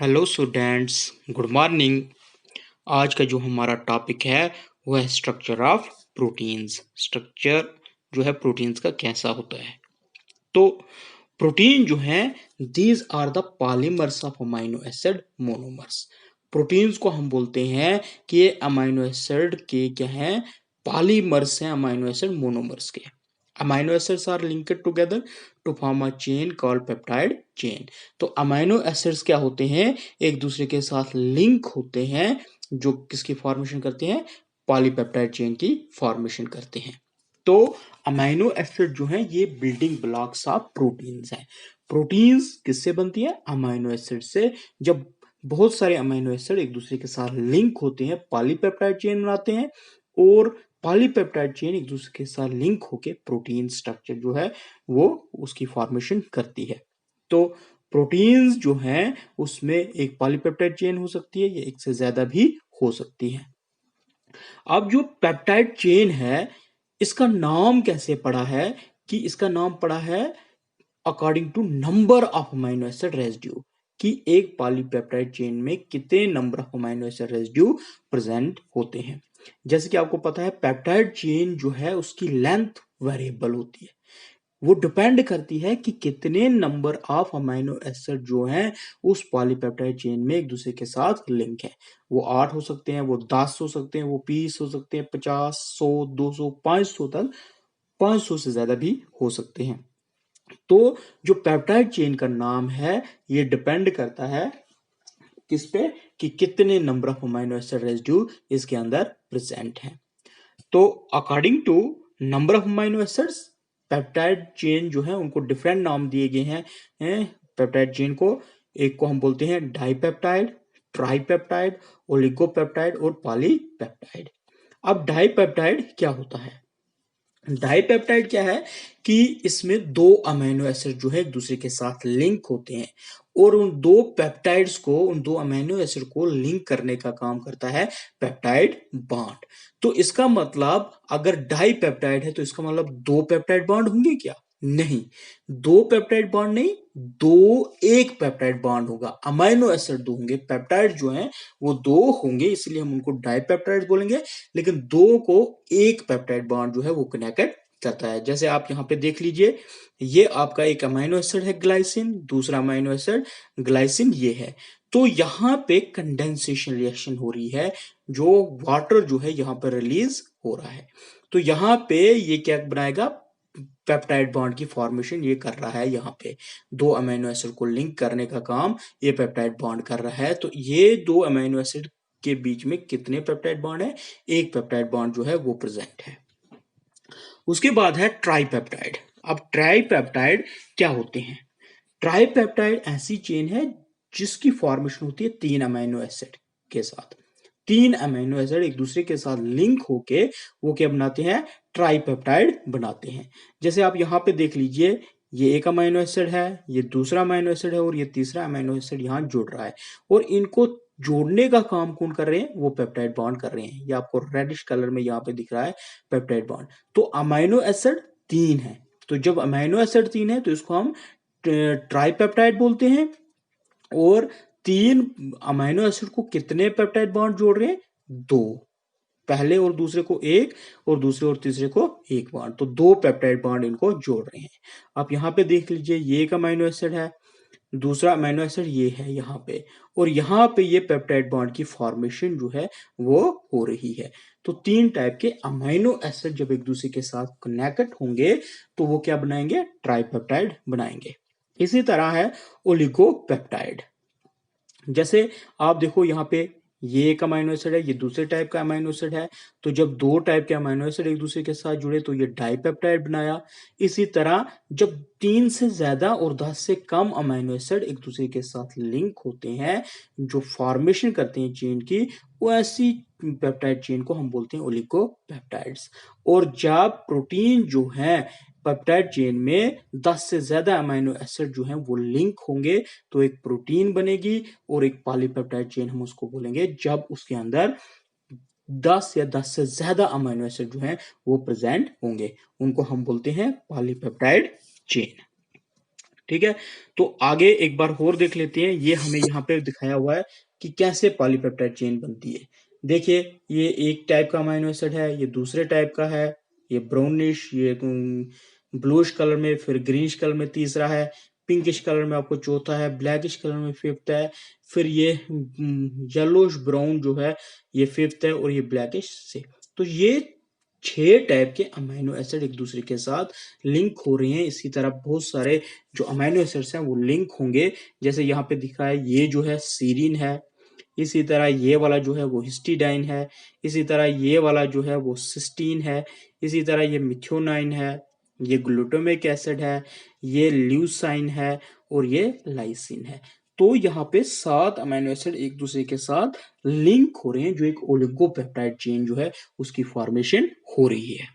Hello students, good morning. आज का जो हमारा टॉपिक है वो है स्ट्रक्चर ऑफ प्रोटीन्स। स्ट्रक्चर जो है प्रोटीन्स का कैसा होता है। तो प्रोटीन जो है these are the polymers of amino acid monomers. Proteins को हम बोलते हैं कि ये अमाइनो एसिड के क्या हैं, पॉलीमर्स हैं, अमाइनो एसिड मोनोमर्स के। Amino acids are linked together to form a chain called peptide chain. तो अमाइनो एसिड्स क्या होते हैं, एक दूसरे के साथ लिंक होते हैं, जो किसकी फॉर्मेशन करते हैं, पॉलीपेप्टाइड चेन की फॉर्मेशन करते हैं। तो अमाइनो एसिड जो है ये बिल्डिंग ब्लॉक्स ऑफ प्रोटीन्स हैं। प्रोटीन्स किससे बनती है, अमाइनो एसिड से। जब बहुत सारे अमाइनो एसिड एक दूसरे के साथ लिंक होते हैं, पॉलीपेप्टाइड चेन बनाते हैं, और पॉलीपेप्टाइड चेन एक दूसरे के साथ लिंक होके प्रोटीन स्ट्रक्चर जो है वो उसकी फॉर्मेशन करती है। तो प्रोटीन्स जो हैं उसमें एक पॉलीपेप्टाइड चेन हो सकती है या एक से ज्यादा भी हो सकती है। अब जो पेप्टाइड चेन है इसका नाम कैसे पड़ा है, कि इसका नाम पड़ा है according to number of amino acid residue, कि एक पॉलीपेप्टाइड चेन में कितने number of amino acid residue present होते हैं। जैसे कि आपको पता है पेप्टाइड चेन जो है उसकी लेंथ वेरिएबल होती है, वो डिपेंड करती है कि कितने नंबर ऑफ अमाइनो एसिड जो हैं उस पॉलीपेप्टाइड चेन में एक दूसरे के साथ लिंक है। वो 8 हो सकते हैं, वो 10 हो सकते हैं, वो 20 हो सकते हैं, 50, 100, 200, 500 तक, 500 से ज्यादा भी हो सकते हैं। तो जो पेप्टाइड चेन का नाम है ये डिपेंड करता है किस पे, कि कितने number of amino acid residue इसके अंदर प्रेजेंट हैं। तो according to number of amino acids peptide chain जो है उनको डिफरेंट नाम दिए गए हैं। पेप्टाइड चेन को, एक को हम बोलते हैं डाइपेप्टाइड, ट्राइपेप्टाइड, ओलिगोपेप्टाइड और पॉलीपेप्टाइड। अब डाइपेप्टाइड क्या होता है, डाइपेप्टाइड क्या है कि इसमें दो अमीनो एसिड जो है एक दूसरे के साथ लिंक होते हैं, और उन दो पेप्टाइड्स को, उन दो अमीनो एसिड को लिंक करने का काम करता है पेप्टाइड बॉन्ड। तो इसका मतलब अगर डाइपेप्टाइड है तो इसका मतलब दो पेप्टाइड बॉन्ड होंगे क्या, नहीं, दो पेप्टाइड बॉन्ड नहीं, दो एक पेप्टाइड बॉन्ड होगा। अमीनो एसिड दो होंगे, पेप्टाइड जो है वो दो होंगे, इसलिए हम उनको डाइपेप्टाइड बोलेंगे। लेकिन दो को एक पेप्टाइड बॉन्ड जो है वो कनेक्टेड करता है। जैसे आप यहाँ पे देख लीजिए, ये आपका एक अमीनो एसिड है ग्लाइसिन, दूसरा अमीनो एसिड ग्लाइसिन ये है। तो यहाँ पे कंडेंसेशन रिएक्शन हो रही है, जो वाटर जो है यहाँ पर रिलीज हो रहा है। तो यहाँ पे ये क्या बनाएगा, पेप्टाइड बॉन्ड की फॉर्मेशन ये कर रहा है। यहाँ पे दो अमीनो एसिड को लिंक करने का काम ये पेप्टाइड बॉन्ड कर रहा है। तो ये दो अमीनो एसिड के बीच में कितने पेप्टाइड बॉन्ड है, एक पेप्टाइड बॉन्ड जो है वो प्रेजेंट है। उसके बाद है ट्राइपेप्टाइड। अब ट्राइपेप्टाइड क्या होते हैं, ट्राइपेप्टाइड ऐसी चेन है जिसकी फॉर्मेशन होती है तीन अमीनो एसिड के साथ। तीन अमीनो एसिड एक दूसरे के साथ लिंक होके वो क्या बनाते हैं, ट्राइपेप्टाइड बनाते हैं। जैसे आप यहां पे देख लीजिए, ये एक अमीनो एसिड है, ये दूसरा अमीनो एसिड है, और ये तीसरा अमीनो एसिड यहां जुड़ रहा है, और इनको जोड़ने का काम कौन कर रहे हैं, वो पेप्टाइड बॉन्ड कर रहे हैं। ये आपको रेडिश कलर में यहाँ पे दिख रहा है पेप्टाइड बॉन्ड। तो अमीनो एसिड तीन है, तो जब अमीनो एसिड तीन है तो इसको हम ट्राइपेप्टाइड बोलते हैं। और तीन अमीनो एसिड को कितने पेप्टाइड बॉन्ड जोड़ रहे हैं, दो, पहले और दूसरे को एक, और दूसरे और तीसरे को एक बॉन्ड, तो दो पेप्टाइड बॉन्ड इनको जोड़ रहे हैं। आप यहां पे देख लीजिए, ये एक अमीनो एसिड है, दूसरा अमीनो एसिड ये है यहाँ पे, और यहाँ पे ये पेप्टाइड बॉन्ड की फॉर्मेशन जो है वो हो रही है। तो तीन टाइप के अमीनो एसिड जब एक दूसरे के साथ कनेक्ट होंगे तो वो क्या बनाएंगे, ट्राइपेप्टाइड बनाएंगे। इसी तरह है ओलिगोपेप्टाइड। जैसे आप देखो यहाँ पे, ये एक अमीनो एसिड है, ये दूसरे टाइप का अमीनो एसिड है। तो जब दो टाइप के अमीनो एसिड एक दूसरे के साथ जुड़े तो ये डाइपेप्टाइड बनाया। इसी तरह जब तीन से ज्यादा और 10 से कम अमीनो एसिड एक दूसरे के साथ लिंक होते हैं, जो फॉर्मेशन करते हैं चेन की, वो ऐसी पेप्टाइड चेन को हम बोलते हैं ओलिगोपेप्टाइड्स। और जब प्रोटीन जो है पेप्टाइड चेन में 10 से ज्यादा अमीनो एसिड जो हैं वो लिंक होंगे तो एक प्रोटीन बनेगी, और एक पॉलीपेप्टाइड चेन हम उसको बोलेंगे जब उसके अंदर 10 या 10 से ज्यादा अमीनो एसिड जो हैं वो प्रेजेंट होंगे, उनको हम बोलते हैं पॉलीपेप्टाइड चेन। ठीक है। तो आगे एक बार और देख लेते हैं, ये हमें यहाँ पे दिखाया हुआ है कि कैसे पॉलीपेप्टाइड चेन बनती है। देखिए, ये एक टाइप का अमीनो एसिड है, ये दूसरे टाइप का है, ये ब्राउनिश, ये ब्लूइश कलर में, फिर ग्रीनिश कलर में तीसरा है, पिंकिश कलर में आपको चौथा है, ब्लैकिश कलर में फिफ्थ है, फिर ये येलोइश ब्राउन जो है ये फिफ्थ है, और ये ब्लैकिश से। तो ये 6 टाइप के अमीनो एसिड एक दूसरे के साथ लिंक हो रहे हैं। इसी तरह बहुत सारे जो अमीनो एसिड्स हैं वो लिंक होंगे। जैसे यहाँ पे दिखा है, ये जो है सीरीन है, इसी तरह ये वाला जो है वो हिस्टिडाइन है, इसी तरह ये वाला जो है वो सिस्टीन है, इसी तरह ये मिथ्योनाइन है, ये ग्लूटामिक एसिड है, ये ल्यूसाइन है, और ये लाइसिन है। तो यहाँ पे 7 अमीनो एसिड एक दूसरे के साथ लिंक हो रहे हैं, जो एक ओलिगोपेप्टाइड चेन जो है उसकी फॉर्मेशन हो रही है।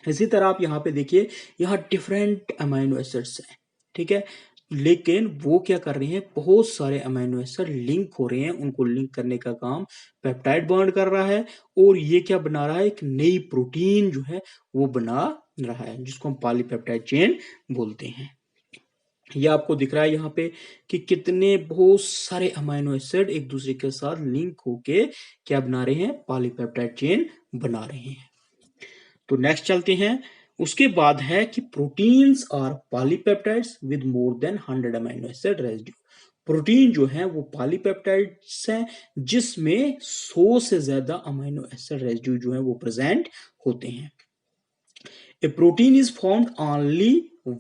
इसी तरह आप यहाँ पे देखिए, यहाँ डिफरेंट अमीनो एसिड्स हैं, ठीक है, लेकिन वो क्या कर रहे हैं, बहुत सारे अमीनो एसिड लिंक हो रहे हैं, उनको लिंक करने का काम पेप्टाइड बॉन्ड कर रहा है, और ये क्या बना रहा है, एक नई प्रोटीन जो है वो बना रहा है, जिसको हम पॉलीपेप्टाइड चेन बोलते हैं। ये आपको दिख रहा है यहाँ पे कि कितने बहुत सारे अमीनो एसिड एक दूसरे के साथ लिंक होके क्या बना रहे हैं, पॉलीपेप्टाइड चेन बना रहे हैं। तो नेक्स्ट चलते हैं। उसके बाद है कि proteins are polypeptides with more than 100 amino acid residue. Protein जो है वो पॉलीपेप्टाइड्स हैं जिसमें 100 से ज्यादा अमीनो एसिड रेसिड्यू जो है वो प्रेजेंट होते हैं। A protein is formed only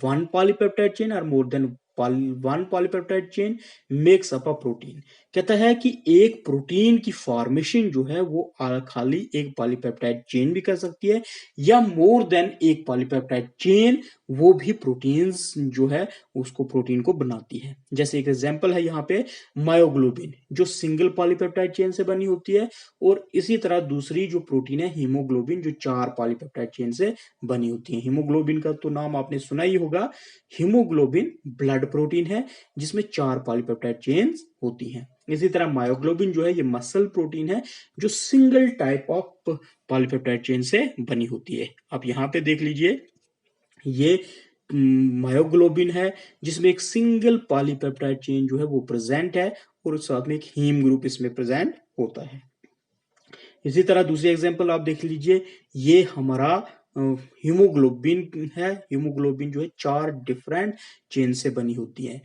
one polypeptide chain or more than one polypeptide chain makes up a protein। कहता है कि एक प्रोटीन की फॉर्मेशन जो है वो खाली एक पॉलीपेप्टाइड चेन भी कर सकती है, या मोर देन एक पॉलीपेप्टाइड चेन वो भी प्रोटीन्स जो है उसको प्रोटीन को बनाती है। जैसे एक एग्जांपल है यहाँ पे मायोग्लोबिन, जो सिंगल पॉलीपेप्टाइड चेन से बनी होती है, और इसी तरह दूसरी जो प्रोटीन है हीमोग्लोबिन, जो 4 पॉलीपेप्टाइड चेन से बनी होती है। हीमोग्लोबिन का तो नाम आपने सुना ही होगा। हीमोग्लोबिन ब्लड प्रोटीन है जिसमें 4 पॉलीपेप्टाइड चेन्स होती हैं। इसी तरह मायोग्लोबिन जो है ये मसल प्रोटीन है जो single type of polypeptide chain से बनी होती है। आप यहाँ पे देख लीजिए, ये मायोग्लोबिन है जिसमें एक सिंगल पॉलीपेप्टाइड चेन जो है वो प्रेजेंट है, और साथ में एक हीम ग्रुप इसमें प्रेजेंट होता है। इसी तरह दूसरी एग्जांपल आप देख लीजिए, ये हमारा हीमोग्लोबिन है। हीमोग्लोबिन जो है 4 डिफरेंट चेन से बनी होती है।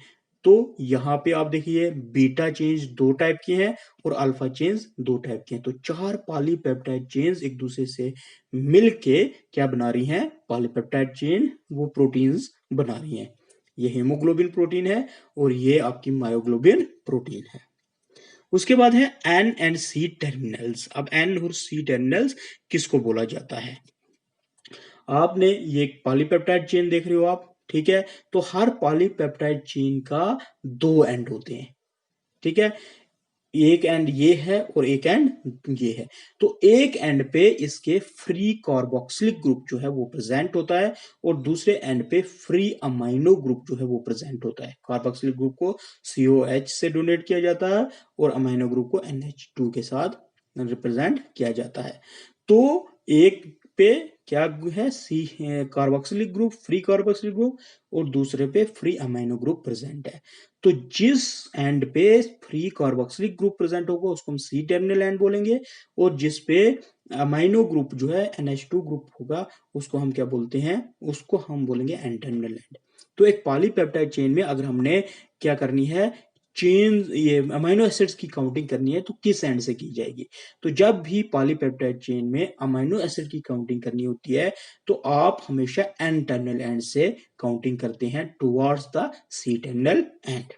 तो यहाँ पे आप देखिए, बीटा चेन्स 2 टाइप की हैं और अल्फा चेन्स 2 टाइप की हैं। तो 4 पॉलीपेप्टाइड चेन्स एक दूसरे से मिलके क्या बना रही हैं, पॉलीपेप्टाइड चेन, वो प्रोटीन्स बना रही हैं। ये हीमोग्लोबिन प्रोटीन है और ये आपकी मायोग्लोबिन प्रोटीन है। उसके बाद है एन एंड सी टर्मिनल्स। अब एन और सी टर्मिनल्स किसको बोला जाता है? आपने ये पॉलीपेप्टाइड चेन देख रहे हो आप, ठीक है, तो हर पॉलीपेप्टाइड चेन का 2 एंड होते हैं, ठीक है, एक एंड ये है और एक एंड ये है। तो एक एंड पे इसके फ्री कार्बोक्सिलिक ग्रुप जो है वो प्रेजेंट होता है, और दूसरे एंड पे फ्री अमाइनो ग्रुप जो है वो प्रेजेंट होता है। कार्बोक्सिलिक ग्रुप को COH से डोनेट किया जाता है और अमाइनो ग्रुप को NH2 के साथ रिप्रेजेंट किया जाता है। तो एक पे क्या है, C carboxylic group, free carboxylic group, और दूसरे पे फ्री अमाइनो ग्रुप प्रेजेंट है। तो जिस एंड पे फ्री कार्बोक्सिलिक ग्रुप प्रेजेंट होगा उसको हम सी टर्मिनल एंड बोलेंगे, और जिस पे अमाइनो ग्रुप जो है NH2 ग्रुप होगा उसको हम क्या बोलते हैं, उसको हम बोलेंगे एन टर्मिनल एंड। तो एक पॉलीपेप्टाइड चेन में अगर हमने क्या करनी है, चेन ये अमीनो एसिड्स की काउंटिंग करनी है तो किस एंड से की जाएगी? तो जब भी पॉलीपेप्टाइड चेन में अमीनो एसिड की काउंटिंग करनी होती है तो आप हमेशा एन टर्मिनल एंड से काउंटिंग करते हैं towards the C terminal end.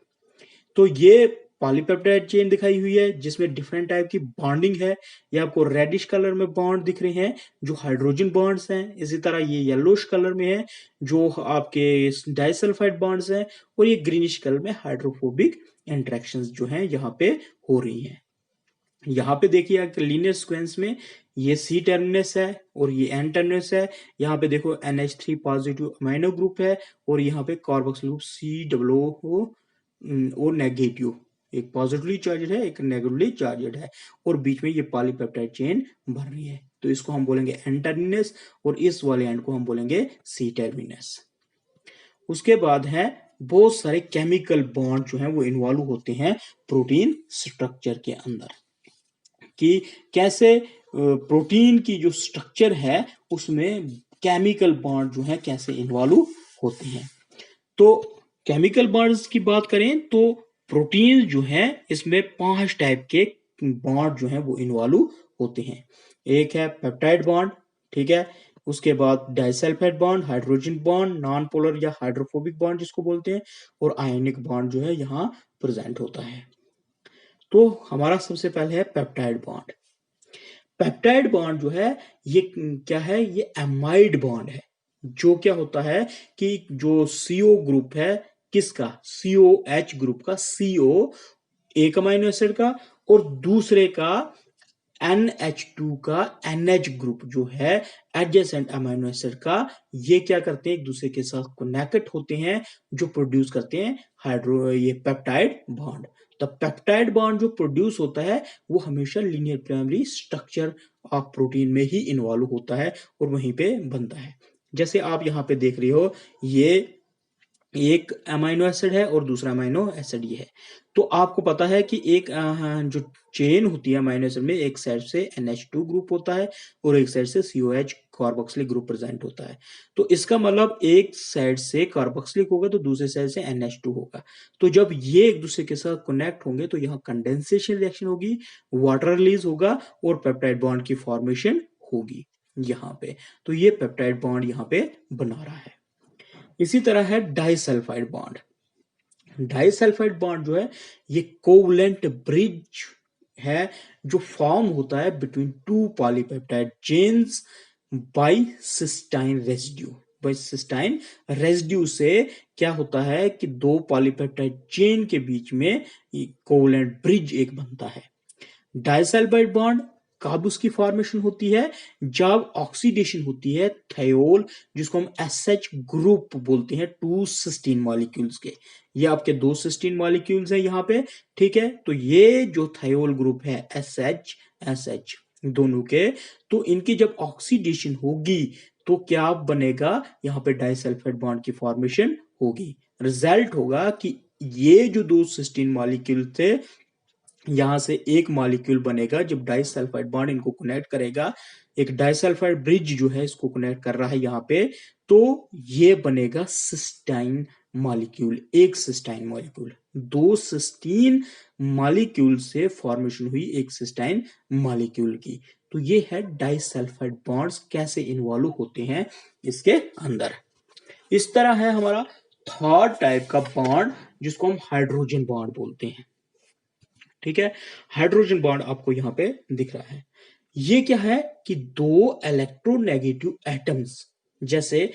तो ये पॉलीपेप्टाइड चेन दिखाई हुई है जिसमें डिफरेंट टाइप की बॉन्डिंग है। ये आपको रेडिश कलर में बॉन्ड दिख रहे हैं जो हाइड्रोजन बॉन्ड्स हैं। इसी तरह ये येलोश कलर में है जो आपके डाइसल्फाइड बॉन्ड्स हैं, और ये ग्रीनिश कलर में हाइड्रोफोबिक इंटरेक्शंस जो हैं यहाँ पे हो रही हैं। यहाँ पे देखिए लीनियर सीक्वेंस में ये सी टर्मिनस है और ये एन टर्मिनस है। यहाँ पे देखो NH3 पॉजिटिव अमाइनो ग्रुप है और यहाँ पे कार्बोक्सिल ग्रुप COO और नेगेटिव, एक पॉजिटिवली चार्जेड है एक नेगेटिवली चार्जेड है, और बीच में ये पॉलीपेप्टाइड चेन बन रही है। तो इसको हम बोलेंगे एन टर्मिनस और इस वाले एंड को हम बोलेंगे सी टर्मिनस। उसके बाद है बहुत सारे केमिकल बॉन्ड जो हैं वो इन्वॉल्व होते हैं प्रोटीन स्ट्रक्चर के अंदर, कि कैसे प्रोटीन की जो स्ट्रक्चर है उसमें केमिकल बॉन्ड जो है कैसे इन्वॉल्व होते हैं। तो केमिकल बॉन्ड्स की बात करें तो प्रोटीन जो है इसमें 5 टाइप के बॉन्ड जो है वो इन्वॉल्व होते हैं। एक है पेप्टाइड बॉन्ड, ठीक है, उसके बाद disulphide bond, hydrogen bond, non polar या हाइड्रोफोबिक बॉन्ड जिसको बोलते हैं, और आयनिक बॉन्ड जो है यहाँ प्रेजेंट होता है। तो हमारा सबसे पहले है पेप्टाइड बॉन्ड। पेप्टाइड बॉन्ड जो है ये क्या है, ये एमाइड बॉन्ड है। जो क्या होता है कि जो सीओ ग्रुप है, किसका, सीओ एच ग्रुप का, सीओ एक अमाइनो एसिड का और दूसरे का NH2 का NH ग्रुप जो है एडजेसेंट अमाइनो एसिड का, ये क्या करते हैं, एक दूसरे के साथ कनेक्ट होते हैं जो प्रोड्यूस करते हैं ये पेप्टाइड बॉन्ड। तो पेप्टाइड बॉन्ड जो प्रोड्यूस होता है वो हमेशा linear primary structure of protein में ही इन्वॉल्व होता है और वहीं पे बनता है। जैसे आप यहाँ पे देख रहे हो, ये एक अमाइनो एसिड है और दूसरा अमाइनो एसिड ये है। तो आपको पता है कि एक जो चेन होती है अमाइनो एसिड में, एक साइड से NH2 ग्रुप होता है और एक साइड से COH कार्बोक्सिलिक ग्रुप प्रेजेंट होता है। तो इसका मतलब एक साइड से कार्बोक्सिलिक होगा तो दूसरे साइड से NH2 होगा। तो जब ये एक दूसरे के साथ कनेक्ट होंगे तो यहाँ कंडेंसेशन रिएक्शन होगी, वाटर रिलीज होगा और पेप्टाइड बॉन्ड की फॉर्मेशन होगी यहाँ पे। तो ये पेप्टाइड बॉन्ड यहाँ पे बना रहा है। इसी तरह है डाइसल्फाइड बॉन्ड। डाइसल्फाइड बॉन्ड जो है ये कोवलेंट ब्रिज है जो फॉर्म होता है between two polypeptide chains by cysteine residue. By cysteine residue से क्या होता है कि दो पॉलीपेप्टाइड चेन के बीच में कोवलेंट ब्रिज एक बनता है। डाइसल्फाइड बॉन्ड कब उसकी फॉर्मेशन होती है, जब ऑक्सीडेशन होती है थायोल, जिसको हम SH ग्रुप बोलते हैं, 2 सिस्टीन मॉलिक्यूल्स के। ये आपके 2 सिस्टीन मॉलिक्यूल्स हैं यहाँ पे, ठीक है। तो ये जो थायोल ग्रुप है SH दोनों के, तो इनकी जब ऑक्सीडेशन होगी तो क्या बनेगा, यहाँ पे डाइसल्फाइड बॉन्ड की फॉर्मेशन होगी। रिजल्ट होगा कि ये जो 2 सिस्टीन मॉलिक्यूल थे, यहां से एक मॉलिक्यूल बनेगा जब डाइसल्फाइड बॉन्ड इनको कनेक्ट करेगा, एक डाइसल्फाइड ब्रिज जो है इसको कनेक्ट कर रहा है यहाँ पे, तो ये बनेगा सिस्टाइन मॉलिक्यूल। एक सिस्टाइन मॉलिक्यूल, 2 सिस्टीन मॉलिक्यूल से फॉर्मेशन हुई एक सिस्टाइन मॉलिक्यूल की। तो ये है डाइसल्फाइड बॉन्ड्स कैसे इन्वॉल्व होते हैं इसके अंदर। इस तरह है हमारा थर्ड टाइप का बॉन्ड जिसको हम हाइड्रोजन बॉन्ड बोलते हैं, ठीक है। हाइड्रोजन बॉन्ड आपको यहां पे दिख रहा है। ये क्या है कि दो इलेक्ट्रोनेगेटिव एटम्स, जैसे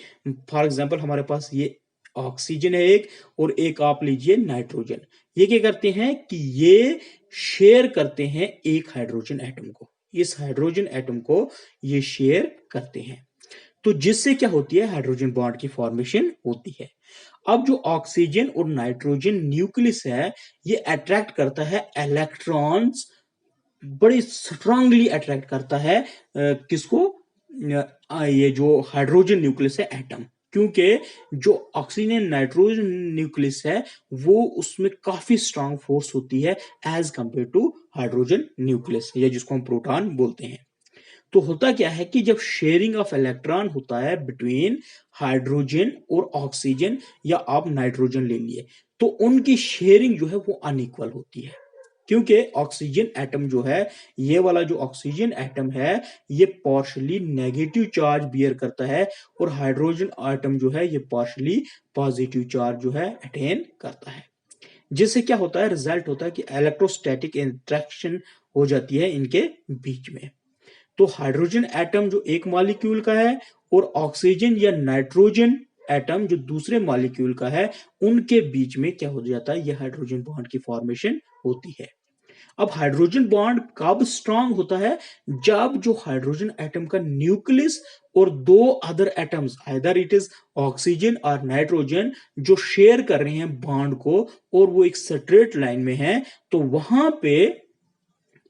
फॉर एग्जांपल हमारे पास ये ऑक्सीजन है एक, और एक आप लीजिए नाइट्रोजन। ये क्या करते हैं कि ये शेयर करते हैं एक हाइड्रोजन एटम को, इस हाइड्रोजन एटम को ये शेयर करते हैं। तो जिससे क्या होती है, हाइड्रोजन बॉन्ड की फॉर्मेशन होती है। अब जो ऑक्सीजन और नाइट्रोजन न्यूक्लियस है, ये अट्रैक्ट करता है इलेक्ट्रॉन्स, बड़ी स्ट्रांगली अट्रैक्ट करता है किसको, ये जो हाइड्रोजन न्यूक्लियस है एटम। क्योंकि जो ऑक्सीजन नाइट्रोजन न्यूक्लियस है वो उसमें काफी स्ट्रांग फोर्स होती है as compare to hydrogen nucleus, या जिसको हम प्रोटॉन बोलते हैं। तो होता क्या है कि जब शेयरिंग ऑफ इलेक्ट्रॉन होता है बिटवीन हाइड्रोजन और ऑक्सीजन, या आप नाइट्रोजन ले लिए, तो उनकी शेयरिंग जो है वो अनइक्वल होती है। क्योंकि ऑक्सीजन एटम जो है, ये वाला जो ऑक्सीजन एटम है, ये पार्शियली नेगेटिव चार्ज बियर करता है, और हाइड्रोजन एटम जो है ये पार्शियली पॉजिटिव चार्ज जो है अटेन करता है। जिससे क्या होता है, रिजल्ट होता है कि इलेक्ट्रोस्टैटिक इंटरेक्शन हो जाती है इनके बीच में। तो हाइड्रोजन एटम जो एक मॉलिक्यूल का है और ऑक्सीजन या नाइट्रोजन एटम जो दूसरे मॉलिक्यूल का है, उनके बीच में क्या हो जाता है, यह हाइड्रोजन बॉन्ड की फॉर्मेशन होती है। अब हाइड्रोजन बॉन्ड कब स्ट्रांग होता है, जब जो हाइड्रोजन एटम का न्यूक्लियस और दो other atoms, either it is oxygen और नाइट्रोजन, जो शेयर कर रहे हैं बॉन्ड को, और वो एक स्ट्रेट लाइन में है, तो वहां पे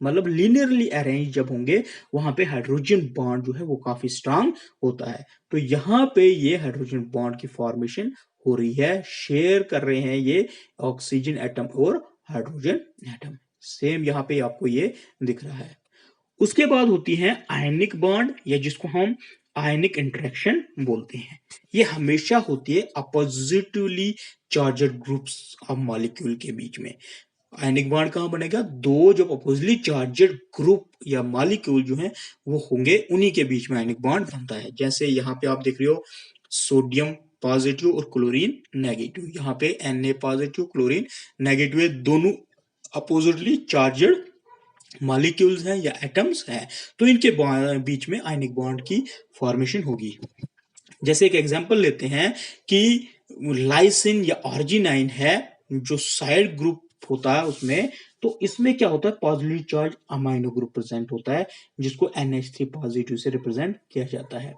मतलब लीनियरली अरेंज जब होंगे, वहां पे हाइड्रोजन बॉन्ड जो है वो काफी स्ट्रांग होता है। तो यहां पे ये हाइड्रोजन बॉन्ड की फॉर्मेशन हो रही है, शेयर कर रहे हैं ये ऑक्सीजन एटम और हाइड्रोजन एटम। सेम यहाँ पे आपको ये दिख रहा है। उसके बाद होती है आयनिक बॉन्ड, या जिसको हम आयनिक इंटरेक्शन बोलते हैं। ये हमेशा होती है अपोजिटिवली चार्जड ग्रुप्स ऑफ मॉलिक्यूल के बीच में। आयनिक बॉन्ड कहां बनेगा? दो जो अपोजिटली चार्जड ग्रुप या मॉलिक्यूल जो है वो होंगे, उन्हीं के बीच में आयनिक बॉन्ड बनता है। जैसे यहाँ पे आप देख रहे हो सोडियम पॉजिटिव और क्लोरीन नेगेटिव, यहाँ पे Na पॉजिटिव क्लोरीन नेगेटिव, ये दोनों अपोजिटली चार्जड मॉलिक्यूल्स हैं या एटम्स हैं, तो इनके बीच में आयनिक बॉन्ड की फॉर्मेशन होगी। जैसे एक एग्जांपल लेते हैं कि लाइसिन या आर्जिनाइन है, जो साइड ग्रुप होता है उसमें, तो इसमें क्या होता है? Positive charge amino group present होता है, जिसको NH3 पॉजिटिव से रिप्रेजेंट किया जाता है।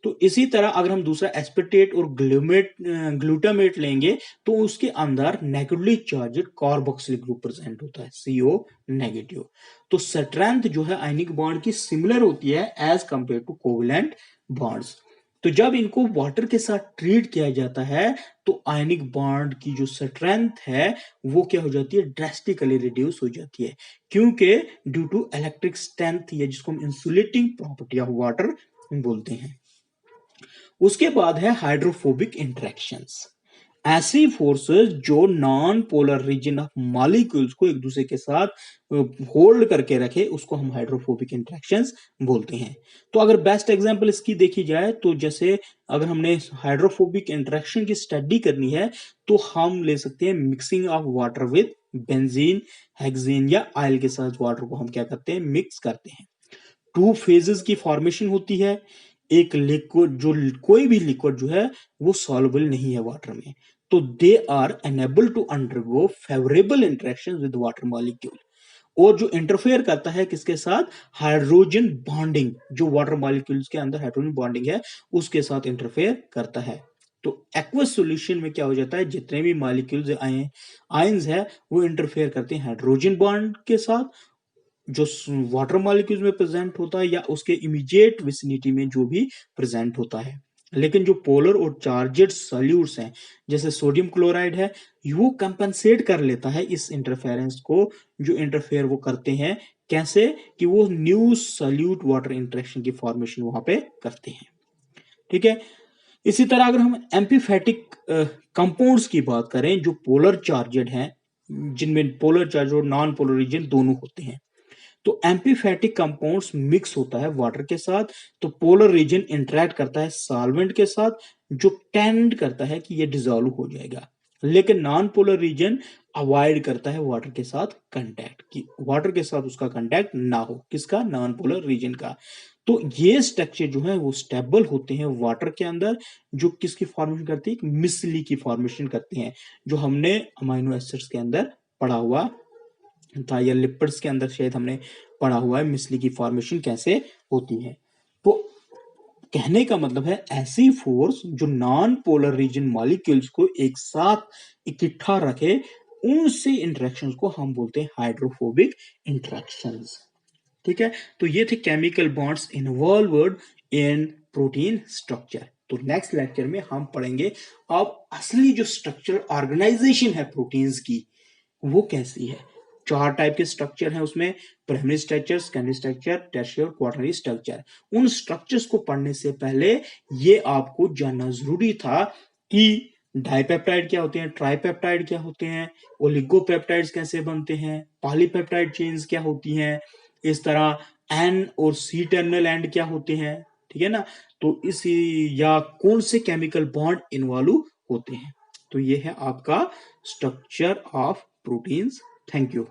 तो इसी तरह अगर हम दूसरा एस्पेटेट और ग्लूटामेट लेंगे, तो उसके अंदर negatively charge carboxyl group present होता है, CO नेगेटिव। तो स्ट्रेंथ जो है आयनिक बॉन्ड की सिमिलर होती है as compare to covalent bonds. तो जब इनको वाटर के साथ ट्रीट किया जाता है, तो आयनिक बॉन्ड की जो स्ट्रेंथ है वो क्या हो जाती है? ड्रेस्टिकली रिड्यूस हो जाती है, क्योंकि ड्यू टू इलेक्ट्रिक स्ट्रेंथ, या जिसको हम इंसुलेटिंग प्रॉपर्टी ऑफ वाटर बोलते हैं। उसके बाद है हाइड्रोफोबिक इंटरेक्शंस। ऐसी फोर्सेस जो non polar region of molecules को एक दूसरे के साथ होल्ड करके रखे, उसको हम हाइड्रोफोबिक इंटरेक्शंस बोलते हैं। तो अगर बेस्ट एग्जांपल इसकी देखी जाए, तो जैसे अगर हमने हाइड्रोफोबिक इंटरेक्शन की स्टडी करनी है, तो हम ले सकते हैं mixing of water with benzene, hexane या ऑयल के साथ वाटर को हम क्या करते हैं? मिक्स करते हैं। टू फेजेस की फॉर्मेशन होती है। एक लिक्विड, जो कोई भी लिक्विड जो है वो सॉल्युबल नहीं है वाटर में, तो they are unable to undergo favourable interaction with water molecule. और जो इंटरफेयर करता है किसके साथ? हाइड्रोजन बॉन्डिंग, जो वाटर मॉलिक्यूल्स के अंदर हाइड्रोजन बॉन्डिंग है उसके साथ इंटरफेयर करता है। तो एक्वस सॉल्यूशन में क्या हो जाता है? जितने भी मॉलिक्यूल्स आयंस है वो इंटरफेयर करते हैं हाइड्रोजन बॉन्ड के साथ, जो वाटर मॉलिक्यूल्स में प्रेजेंट होता है या उसके इमीडिएट विसिनिटी में जो भी प्रेजेंट होता है। लेकिन जो पोलर और चार्जेड सॉल्यूट्स हैं, जैसे सोडियम क्लोराइड है, वो कंपनसेट कर लेता है इस इंटरफेरेंस को, जो इंटरफेयर वो करते हैं। कैसे? कि वो न्यू सॉल्यूट वाटर इंटरेक्शन की फॉर्मेशन वहां पे करते हैं। ठीक है। इसी तरह अगर हम एम्फीफैटिक कंपाउंड्स की बात करें, जो पोलर चार्जेड हैं, जिनमें पोलर चार्ज और नॉन पोलर रीजन दोनों होते हैं, तो एम्फीफैटिक कंपाउंड्स मिक्स होता है वाटर के साथ, तो पोलर रीजन इंटरेक्ट करता है सॉल्वेंट के साथ, जो टेंड करता है कि ये डिसॉल्व हो जाएगा। लेकिन नॉन पोलर रीजन अवॉइड करता है वाटर के साथ कांटेक्ट, कि वाटर के साथ उसका कांटेक्ट ना हो, किसका? नॉन पोलर रीजन का। तो ये स्ट्रक्चर जो है वो स्टेबल होते हैं वाटर के अंदर, जो किसकी फॉर्मेशन करती है? मिसली की फॉर्मेशन करते हैं, जो हमने अमाइनो एसिड्स के अंदर पढ़ा हुआ था, या लिपिड्स के अंदर शायद हमने पढ़ा हुआ है मिसली की फॉर्मेशन कैसे होती है। तो कहने का मतलब है, ऐसी फोर्स जो नॉन पोलर रीजन मॉलिक्यूल्स को एक साथ इकट्ठा रखे, उनसे इंटरेक्शंस को हम बोलते हैं हाइड्रोफोबिक इंटरेक्शंस। ठीक है। तो ये थे केमिकल बॉन्ड्स इन्वॉल्व्ड इन प्रोटीन स्ट्रक्चर। तो नेक्स्ट लेक्चर में हम पढ़ेंगे अब असली जो स्ट्रक्चर ऑर्गेनाइजेशन है प्रोटीन्स की, वो कैसी है। 4 टाइप के स्ट्रक्चर हैं उसमें: primary structure, secondary structure, tertiary और क्वाटरनरी स्ट्रक्चर। उन स्ट्रक्चर्स को पढ़ने से पहले ये आपको जानना जरूरी था कि डाइपेप्टाइड क्या होते हैं, ट्राइपेप्टाइड क्या होते हैं, ओलिगोपेप्टाइड्स कैसे बनते हैं, पॉलीपेप्टाइड चेन्स क्या होती हैं, इस तरह N और C टर्मिनल एंड क्या होते हैं। ठीक है ना। तो इसी या कौन से केमिकल बॉन्ड इन्वॉल्व होते हैं। तो ये है आपका structure of proteins. Thank you.